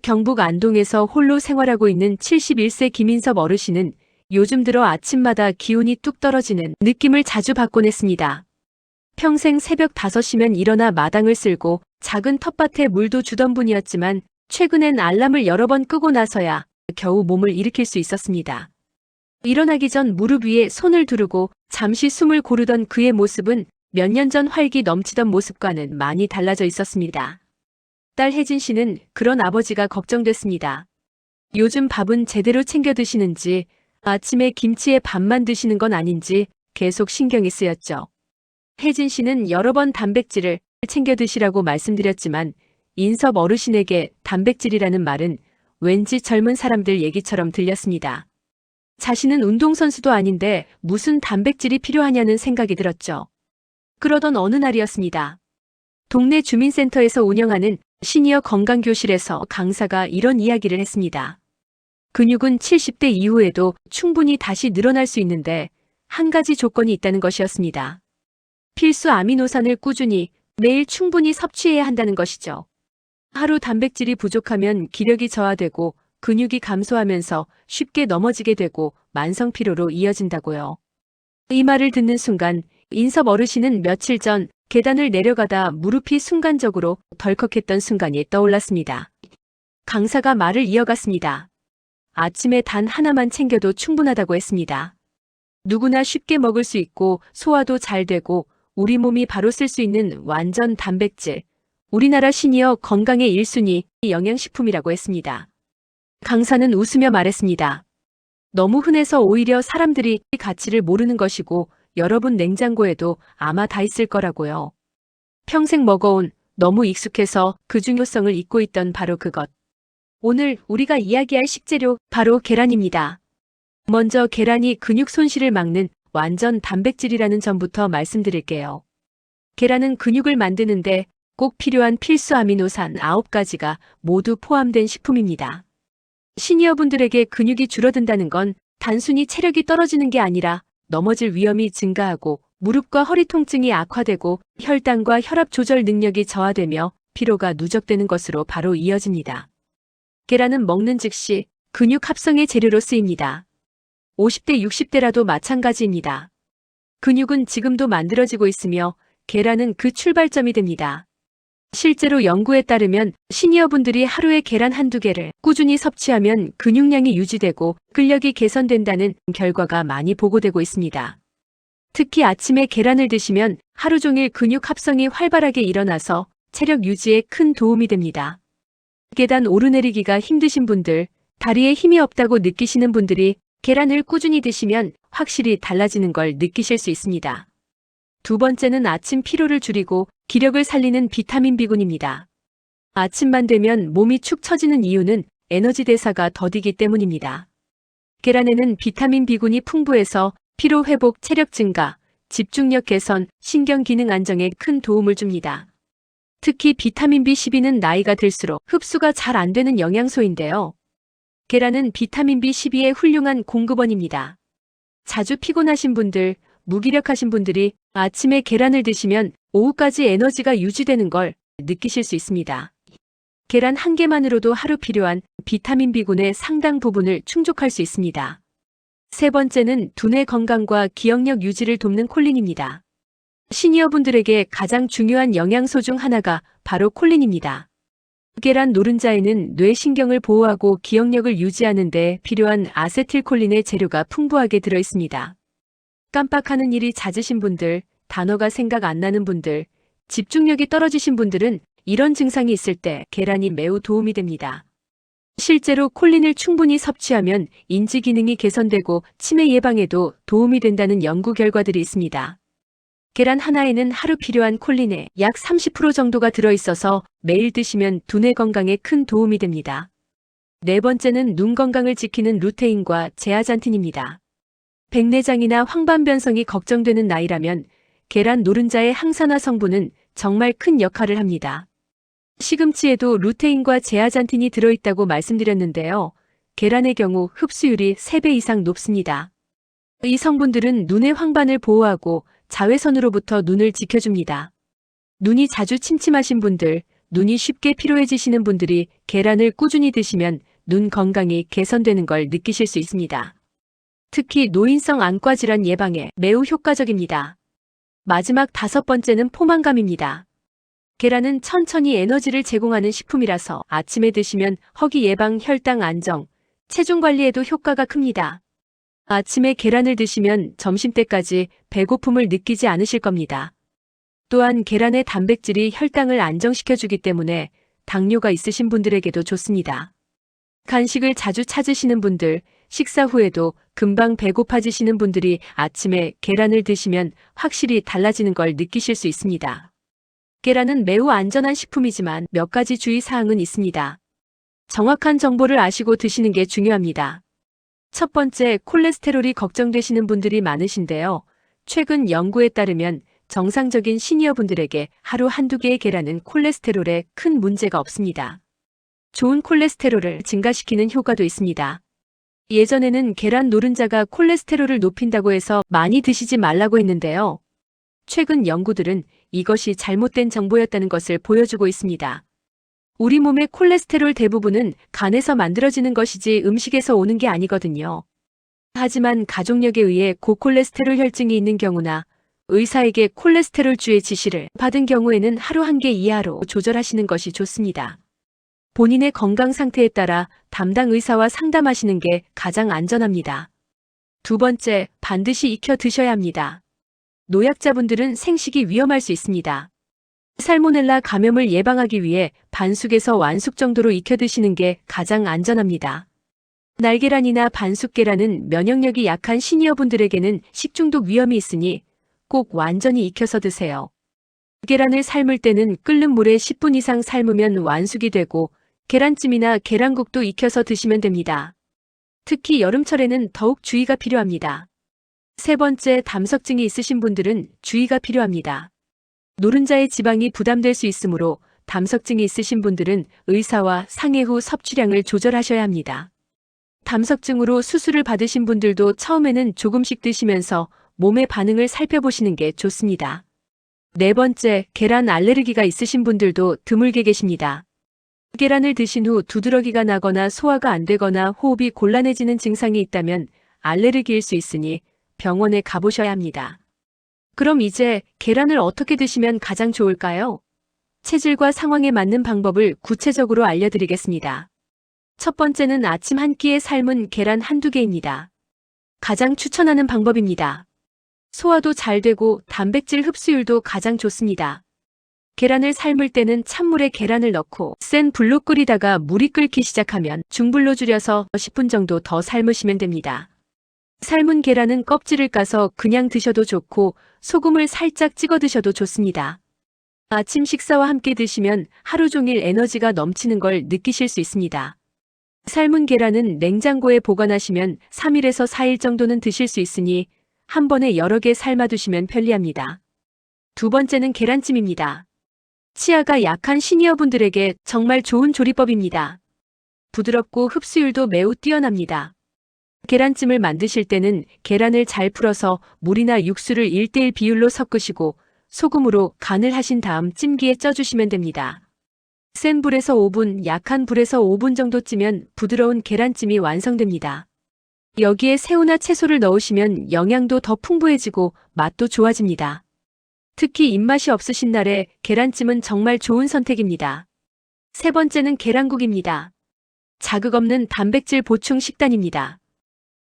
경북 안동에서 홀로 생활하고 있는 71세 김인섭 어르신은 요즘 들어 아침마다 기온이 뚝 떨어지는 느낌을 자주 받곤 했습니다. 평생 새벽 5시면 일어나 마당을 쓸고 작은 텃밭에 물도 주던 분이었지만 최근엔 알람을 여러 번 끄고 나서야 겨우 몸을 일으킬 수 있었습니다. 일어나기 전 무릎 위에 손을 두르고 잠시 숨을 고르던 그의 모습은 몇 년 전 활기 넘치던 모습과는 많이 달라져 있었습니다. 딸 혜진 씨는 그런 아버지가 걱정됐습니다. 요즘 밥은 제대로 챙겨 드시는지, 아침에 김치에 밥만 드시는 건 아닌지 계속 신경이 쓰였죠. 혜진 씨는 여러 번 단백질을 챙겨 드시라고 말씀드렸지만 인섭 어르신에게 단백질이라는 말은 왠지 젊은 사람들 얘기처럼 들렸습니다. 자신은 운동선수도 아닌데 무슨 단백질이 필요하냐는 생각이 들었죠. 그러던 어느 날이었습니다. 동네 주민센터에서 운영하는 시니어 건강교실에서 강사가 이런 이야기를 했습니다. 근육은 70대 이후에도 충분히 다시 늘어날 수 있는데 한 가지 조건이 있다는 것이었습니다. 필수 아미노산을 꾸준히 매일 충분히 섭취해야 한다는 것이죠. 하루 단백질이 부족하면 기력이 저하되고 근육이 감소하면서 쉽게 넘어지게 되고 만성 피로로 이어진다고요. 이 말을 듣는 순간 인섭 어르신은 며칠 전 계단을 내려가다 무릎이 순간적으로 덜컥했던 순간이 떠올랐습니다. 강사가 말을 이어갔습니다. 아침에 단 하나만 챙겨도 충분하다고 했습니다. 누구나 쉽게 먹을 수 있고 소화도 잘 되고 우리 몸이 바로 쓸 수 있는 완전 단백질, 우리나라 시니어 건강의 1순위 영양식품이라고 했습니다. 강사는 웃으며 말했습니다. 너무 흔해서 오히려 사람들이 가치를 모르는 것이고 여러분 냉장고에도 아마 다 있을 거라고요. 평생 먹어온 너무 익숙해서 그 중요성을 잊고 있던 바로 그것. 오늘 우리가 이야기할 식재료 바로 계란입니다. 먼저 계란이 근육 손실을 막는 완전 단백질이라는 점부터 말씀드릴게요. 계란은 근육을 만드는데 꼭 필요한 필수 아미노산 9가지가 모두 포함된 식품입니다. 시니어분들에게 근육이 줄어든다는 건 단순히 체력이 떨어지는 게 아니라 넘어질 위험이 증가하고 무릎과 허리 통증이 악화되고 혈당과 혈압 조절 능력이 저하되며 피로가 누적되는 것으로 바로 이어집니다. 계란은 먹는 즉시 근육 합성의 재료로 쓰입니다. 50대, 60대라도 마찬가지입니다. 근육은 지금도 만들어지고 있으며 계란은 그 출발점이 됩니다. 실제로 연구에 따르면 시니어분들이 하루에 계란 한두 개를 꾸준히 섭취하면 근육량이 유지되고 근력이 개선된다는 결과가 많이 보고되고 있습니다. 특히 아침에 계란을 드시면 하루 종일 근육 합성이 활발하게 일어나서 체력 유지에 큰 도움이 됩니다. 계단 오르내리기가 힘드신 분들, 다리에 힘이 없다고 느끼시는 분들이 계란을 꾸준히 드시면 확실히 달라지는 걸 느끼실 수 있습니다. 두 번째는 아침 피로를 줄이고 기력을 살리는 비타민 B군입니다. 아침만 되면 몸이 축 처지는 이유는 에너지 대사가 더디기 때문입니다. 계란에는 비타민 B군이 풍부해서 피로 회복, 체력 증가, 집중력 개선, 신경 기능 안정에 큰 도움을 줍니다. 특히 비타민 B12는 나이가 들수록 흡수가 잘 안 되는 영양소인데요. 계란은 비타민 B12의 훌륭한 공급원입니다. 자주 피곤하신 분들, 무기력하신 분들이 아침에 계란을 드시면 오후까지 에너지가 유지되는 걸 느끼실 수 있습니다. 계란 한 개만으로도 하루 필요한 비타민 B군의 상당 부분을 충족할 수 있습니다. 세 번째는 두뇌 건강과 기억력 유지를 돕는 콜린입니다. 시니어분들에게 가장 중요한 영양소 중 하나가 바로 콜린입니다. 계란 노른자에는 뇌신경을 보호하고 기억력을 유지하는 데 필요한 아세틸콜린의 재료가 풍부하게 들어 있습니다. 깜빡하는 일이 잦으신 분들, 단어가 생각 안 나는 분들, 집중력이 떨어지신 분들은 이런 증상이 있을 때 계란이 매우 도움이 됩니다. 실제로 콜린을 충분히 섭취하면 인지 기능이 개선되고 치매 예방에도 도움이 된다는 연구 결과들이 있습니다. 계란 하나에는 하루 필요한 콜린의 약 30% 정도가 들어있어서 매일 드시면 두뇌 건강에 큰 도움이 됩니다. 네 번째는 눈 건강을 지키는 루테인과 제아잔틴입니다. 백내장이나 황반변성이 걱정되는 나이라면 계란 노른자의 항산화 성분은 정말 큰 역할을 합니다. 시금치에도 루테인과 제아잔틴이 들어있다고 말씀드렸는데요. 계란의 경우 흡수율이 3배 이상 높습니다. 이 성분들은 눈의 황반을 보호하고 자외선으로부터 눈을 지켜줍니다. 눈이 자주 침침하신 분들, 눈이 쉽게 피로해지시는 분들이 계란을 꾸준히 드시면 눈 건강이 개선되는 걸 느끼실 수 있습니다. 특히 노인성 안과 질환 예방에 매우 효과적입니다. 마지막 5번째는 포만감입니다. 계란은 천천히 에너지를 제공하는 식품이라서 아침에 드시면 허기 예방, 혈당 안정, 체중 관리에도 효과가 큽니다. 아침에 계란을 드시면 점심때까지 배고픔을 느끼지 않으실 겁니다. 또한 계란의 단백질이 혈당을 안정시켜주기 때문에 당뇨가 있으신 분들에게도 좋습니다. 간식을 자주 찾으시는 분들, 식사 후에도 금방 배고파지시는 분들이 아침에 계란을 드시면 확실히 달라지는 걸 느끼실 수 있습니다. 계란은 매우 안전한 식품이지만 몇 가지 주의사항은 있습니다. 정확한 정보를 아시고 드시는 게 중요합니다. 첫 번째, 콜레스테롤이 걱정되시는 분들이 많으신데요. 최근 연구에 따르면 정상적인 시니어분들에게 하루 한두 개의 계란은 콜레스테롤에 큰 문제가 없습니다. 좋은 콜레스테롤을 증가시키는 효과도 있습니다. 예전에는 계란 노른자가 콜레스테롤을 높인다고 해서 많이 드시지 말라고 했는데요. 최근 연구들은 이것이 잘못된 정보였다는 것을 보여주고 있습니다. 우리 몸의 콜레스테롤 대부분은 간에서 만들어지는 것이지 음식에서 오는 게 아니거든요. 하지만 가족력에 의해 고콜레스테롤 혈증이 있는 경우나 의사에게 콜레스테롤주의 지시를 받은 경우에는 하루 한 개 이하로 조절하시는 것이 좋습니다. 본인의 건강 상태에 따라 담당 의사와 상담하시는 게 가장 안전합니다. 두 번째, 반드시 익혀 드셔야 합니다. 노약자분들은 생식이 위험할 수 있습니다. 살모넬라 감염을 예방하기 위해 반숙에서 완숙 정도로 익혀 드시는 게 가장 안전합니다. 날계란이나 반숙 계란은 면역력이 약한 시니어분들에게는 식중독 위험이 있으니 꼭 완전히 익혀서 드세요. 계란을 삶을 때는 끓는 물에 10분 이상 삶으면 완숙이 되고 계란찜이나 계란국도 익혀서 드시면 됩니다. 특히 여름철에는 더욱 주의가 필요합니다. 세 번째, 담석증이 있으신 분들은 주의가 필요합니다. 노른자의 지방이 부담될 수 있으므로 담석증이 있으신 분들은 의사와 상해 후 섭취량을 조절하셔야 합니다. 담석증으로 수술을 받으신 분들도 처음에는 조금씩 드시면서 몸의 반응을 살펴보시는 게 좋습니다. 네 번째, 계란 알레르기가 있으신 분들도 드물게 계십니다. 계란을 드신 후 두드러기가 나거나 소화가 안 되거나 호흡이 곤란해지는 증상이 있다면 알레르기일 수 있으니 병원에 가보셔야 합니다. 그럼 이제 계란을 어떻게 드시면 가장 좋을까요? 체질과 상황에 맞는 방법을 구체적으로 알려드리겠습니다. 첫 번째는 아침 한 끼에 삶은 계란 한두 개입니다. 가장 추천하는 방법입니다. 소화도 잘 되고 단백질 흡수율도 가장 좋습니다. 계란을 삶을 때는 찬물에 계란을 넣고 센 불로 끓이다가 물이 끓기 시작하면 중불로 줄여서 10분 정도 더 삶으시면 됩니다. 삶은 계란은 껍질을 까서 그냥 드셔도 좋고 소금을 살짝 찍어 드셔도 좋습니다. 아침 식사와 함께 드시면 하루 종일 에너지가 넘치는 걸 느끼실 수 있습니다. 삶은 계란은 냉장고에 보관하시면 3일에서 4일 정도는 드실 수 있으니 한 번에 여러 개 삶아 두시면 편리합니다. 두 번째는 계란찜입니다. 치아가 약한 시니어분들에게 정말 좋은 조리법입니다. 부드럽고 흡수율도 매우 뛰어납니다. 계란찜을 만드실 때는 계란을 잘 풀어서 물이나 육수를 1:1 비율로 섞으시고 소금으로 간을 하신 다음 찜기에 쪄주시면 됩니다. 센 불에서 5분, 약한 불에서 5분 정도 찌면 부드러운 계란찜이 완성됩니다. 여기에 새우나 채소를 넣으시면 영양도 더 풍부해지고 맛도 좋아집니다. 특히 입맛이 없으신 날에 계란찜은 정말 좋은 선택입니다. 세 번째는 계란국입니다. 자극 없는 단백질 보충 식단입니다.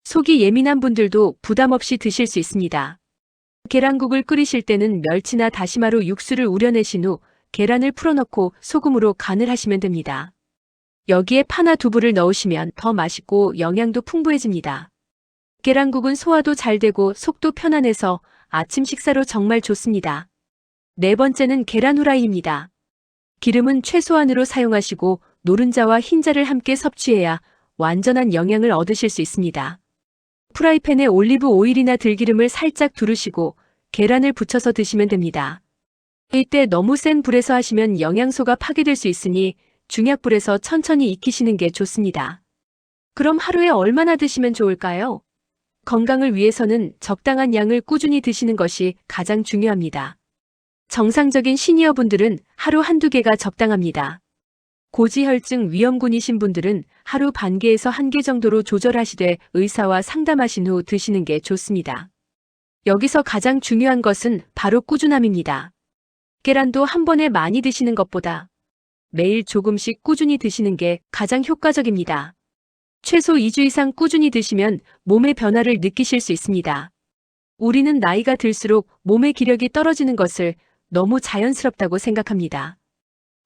속이 예민한 분들도 부담 없이 드실 수 있습니다. 계란국을 끓이실 때는 멸치나 다시마로 육수를 우려내신 후 계란을 풀어넣고 소금으로 간을 하시면 됩니다. 여기에 파나 두부를 넣으시면 더 맛있고 영양도 풍부해집니다. 계란국은 소화도 잘 되고 속도 편안해서 아침 식사로 정말 좋습니다. 네 번째는 계란 후라이입니다. 기름은 최소한으로 사용하시고 노른자와 흰자를 함께 섭취해야 완전한 영양을 얻으실 수 있습니다. 프라이팬에 올리브 오일이나 들기름을 살짝 두르시고 계란을 붙여서 드시면 됩니다. 이때 너무 센 불에서 하시면 영양소가 파괴될 수 있으니 중약불에서 천천히 익히시는 게 좋습니다. 그럼 하루에 얼마나 드시면 좋을까요? 건강을 위해서는 적당한 양을 꾸준히 드시는 것이 가장 중요합니다. 정상적인 시니어분들은 하루 한두 개가 적당합니다. 고지혈증 위험군이신 분들은 하루 반 개에서 한 개 정도로 조절하시되 의사와 상담하신 후 드시는 게 좋습니다. 여기서 가장 중요한 것은 바로 꾸준함입니다. 계란도 한 번에 많이 드시는 것보다 매일 조금씩 꾸준히 드시는 게 가장 효과적입니다. 최소 2주 이상 꾸준히 드시면 몸의 변화를 느끼실 수 있습니다. 우리는 나이가 들수록 몸의 기력이 떨어지는 것을 너무 자연스럽다고 생각합니다.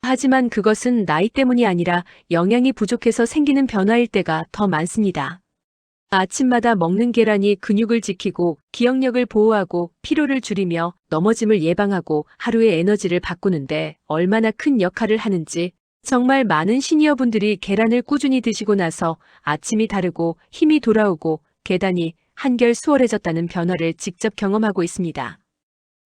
하지만 그것은 나이 때문이 아니라 영양이 부족해서 생기는 변화일 때가 더 많습니다. 아침마다 먹는 계란이 근육을 지키고 기억력을 보호하고 피로를 줄이며 넘어짐을 예방하고 하루의 에너지를 바꾸는데 얼마나 큰 역할을 하는지 정말 많은 시니어분들이 계란을 꾸준히 드시고 나서 아침이 다르고 힘이 돌아오고 계단이 한결 수월해졌다는 변화를 직접 경험하고 있습니다.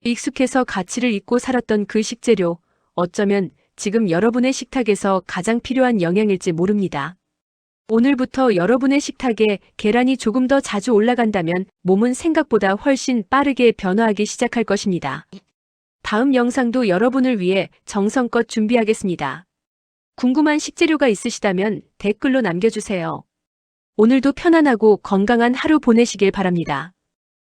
익숙해서 가치를 잊고 살았던 그 식재료, 어쩌면 지금 여러분의 식탁에서 가장 필요한 영양일지 모릅니다. 오늘부터 여러분의 식탁에 계란이 조금 더 자주 올라간다면 몸은 생각보다 훨씬 빠르게 변화하기 시작할 것입니다. 다음 영상도 여러분을 위해 정성껏 준비하겠습니다. 궁금한 식재료가 있으시다면 댓글로 남겨주세요. 오늘도 편안하고 건강한 하루 보내시길 바랍니다.